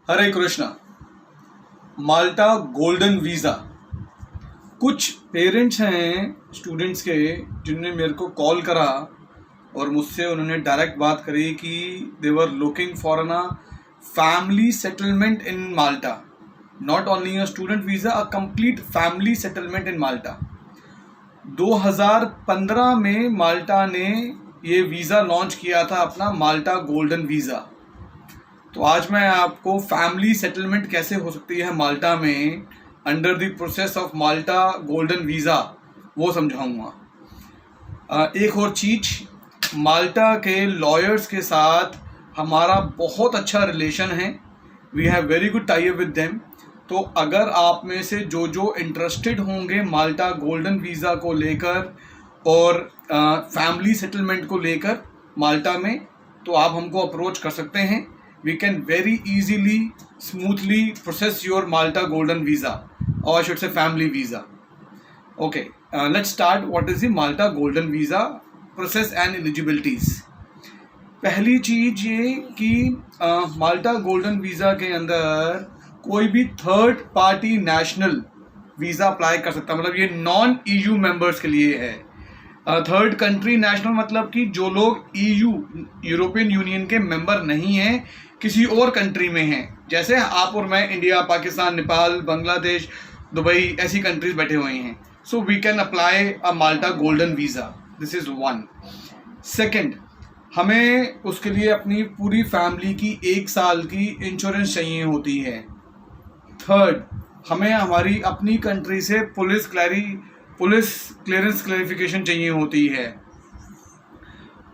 हरे कृष्णा। माल्टा golden visa. कुछ parents हैं students के जिन्होंने मेरे को कॉल करा और मुझसे उन्होंने डायरेक्ट बात करी कि they were looking for a family settlement in Malta, not only a student visa, a complete family settlement in Malta. 2015 में माल्टा ने ये वीज़ा लॉन्च किया था, अपना माल्टा गोल्डन वीज़ा। तो आज मैं आपको फैमिली सेटलमेंट कैसे हो सकती है माल्टा में under the process of Malta golden visa वो समझाऊंगा। एक और चीज़, माल्टा के लॉयर्स के साथ हमारा बहुत अच्छा रिलेशन है। We have very good tie up with them. तो अगर आप में से जो इंटरेस्टेड होंगे माल्टा गोल्डन वीज़ा को लेकर और फैमिली सेटलमेंट को लेकर माल्टा में, तो आप हमको अप्रोच कर सकते हैं। We can very easily, smoothly process your Malta Golden Visa, or I should say family visa. Okay, let's start. What is the Malta Golden Visa process and eligibilities? पहली चीज ये कि माल्टा गोल्डन वीज़ा के अंदर कोई भी third party national visa apply कर सकता है। मतलब ये नॉन EU मेंबर्स के लिए है। थर्ड कंट्री नेशनल मतलब कि जो लोग EU यूरोपियन यूनियन के मेंबर नहीं हैं, किसी और कंट्री में हैं, जैसे आप और मैं इंडिया, पाकिस्तान, नेपाल, बांग्लादेश, दुबई, ऐसी कंट्रीज बैठे हुए हैं। So we can apply a Malta golden visa. This is one. Second, हमें उसके लिए अपनी पूरी फैमिली की 1 साल की इंश्योरेंस चाहिए होती है। थर्ड, हमें हमारी अपनी कंट्री से पुलिस क्लियरेंस क्लैरिफिकेशन चाहिए होती है।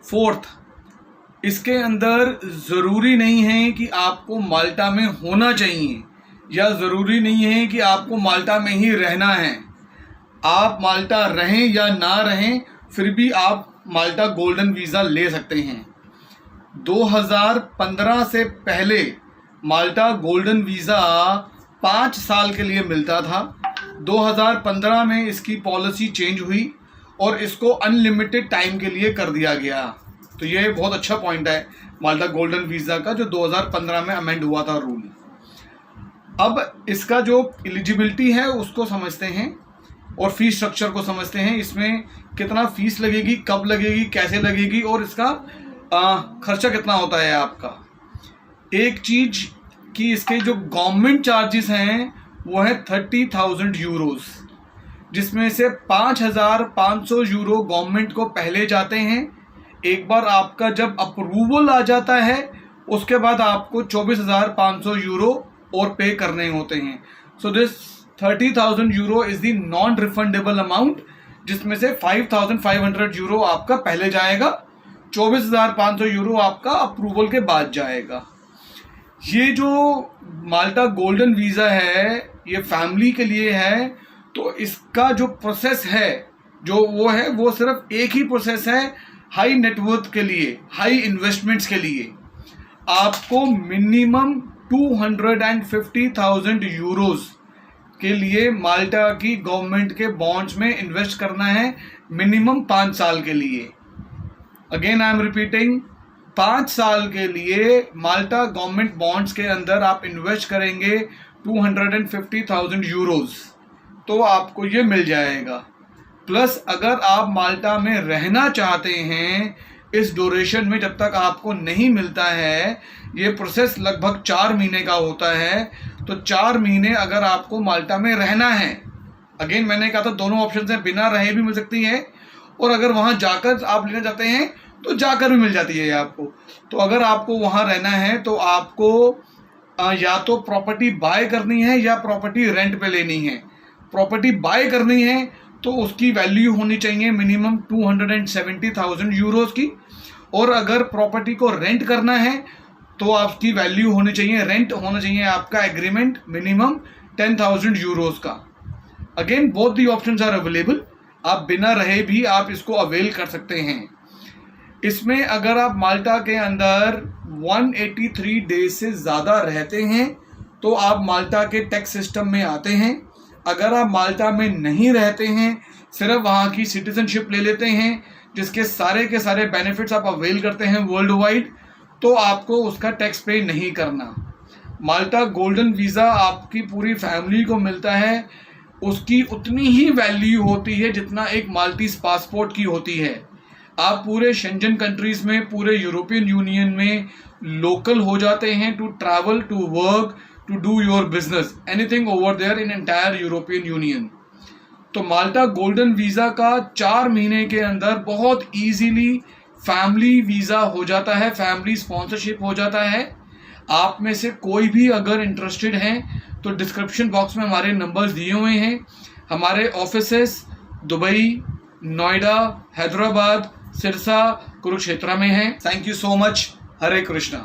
फोर्थ, इसके अंदर ज़रूरी नहीं है कि आपको माल्टा में होना चाहिए या ज़रूरी नहीं है कि आपको माल्टा में ही रहना है। आप माल्टा रहें या ना रहें, फिर भी आप माल्टा गोल्डन वीज़ा ले सकते हैं। 2015 से पहले माल्टा गोल्डन वीज़ा 5 साल के लिए मिलता था। 2015 में इसकी पॉलिसी चेंज हुई और इसको अनलिमिटेड टाइम के लिए कर दिया गया। तो ये बहुत अच्छा पॉइंट है माल्टा गोल्डन वीज़ा का, जो 2015 में अमेंड हुआ था रूल। अब इसका जो एलिजिबिलिटी है उसको समझते हैं और फीस स्ट्रक्चर को समझते हैं। इसमें कितना फीस लगेगी, कब लगेगी, कैसे लगेगी और इसका खर्चा कितना होता है आपका। एक चीज़ कि इसके जो गवर्नमेंट चार्जेस हैं वो है 30,000 यूरोज़, जिसमें से 5,500 यूरो गवर्नमेंट को पहले जाते हैं। एक बार आपका जब अप्रूवल आ जाता है उसके बाद आपको 24,500 यूरो और पे करने होते हैं। So this 30,000 euro is the non refundable amount, जिसमें से 5,500 यूरो आपका पहले जाएगा, 24,500 यूरो आपका अप्रूवल के बाद जाएगा। ये जो माल्टा गोल्डन वीज़ा है ये फैमिली के लिए है। तो इसका जो प्रोसेस है वो सिर्फ एक ही प्रोसेस है हाई नेटवर्थ के लिए, हाई इन्वेस्टमेंट्स के लिए। आपको मिनिमम 250,000 यूरोज़ के लिए माल्टा की गवर्नमेंट के बॉन्ड्स में इन्वेस्ट करना है, मिनिमम 5 साल के लिए। अगेन आई एम रिपीटिंग, 5 साल के लिए माल्टा गवर्नमेंट बॉन्ड्स के अंदर आप इन्वेस्ट करेंगे 250,000 यूरोज़, तो आपको ये मिल जाएगा। प्लस अगर आप माल्टा में रहना चाहते हैं इस ड्यूरेशन में, जब तक आपको नहीं मिलता है, ये प्रोसेस लगभग 4 महीने का होता है। तो 4 महीने अगर आपको माल्टा में रहना है, अगेन मैंने कहा था दोनों ऑप्शन हैं, बिना रहे भी मिल सकती है और अगर वहाँ जाकर आप लेना चाहते हैं तो जाकर भी मिल जाती है आपको। तो अगर आपको वहाँ रहना है तो आपको या तो प्रॉपर्टी बाय करनी है या प्रॉपर्टी रेंट पे लेनी है। प्रॉपर्टी बाय करनी है तो उसकी वैल्यू होनी चाहिए मिनिमम 270,000 यूरोज़ की, और अगर प्रॉपर्टी को रेंट करना है तो आपकी वैल्यू होनी चाहिए, रेंट होना चाहिए आपका एग्रीमेंट मिनिमम 10,000 यूरोज़ का। Again both the options are available, आप बिना रहे भी आप इसको अवेल कर सकते हैं। इसमें अगर आप माल्टा के अंदर 183 डेज से ज़्यादा रहते हैं तो आप माल्टा के टैक्स सिस्टम में आते हैं। अगर आप माल्टा में नहीं रहते हैं, सिर्फ वहाँ की सिटीजनशिप ले लेते हैं जिसके सारे के सारे बेनिफिट्स आप अवेल करते हैं वर्ल्ड वाइड, तो आपको उसका टैक्स पे नहीं करना। माल्टा गोल्डन वीज़ा आपकी पूरी फैमिली को मिलता है, उसकी उतनी ही वैल्यू होती है जितना एक माल्टीज पासपोर्ट की होती है। आप पूरे शेंजन कंट्रीज़ में, पूरे यूरोपियन यूनियन में लोकल हो जाते हैं to travel, to work, to do your business, anything over there in entire European Union. तो माल्टा गोल्डन वीज़ा का 4 महीने के अंदर बहुत इजीली फैमिली वीज़ा हो जाता है, फैमिली स्पॉन्सरशिप हो जाता है। आप में से कोई भी अगर इंटरेस्टेड हैं तो डिस्क्रिप्शन बॉक्स में हमारे नंबर्स दिए हुए हैं। हमारे ऑफिसेस दुबई, नोएडा, हैदराबाद, सिरसा, कुरुक्षेत्र में हैं। Thank you so much. Hare Krishna.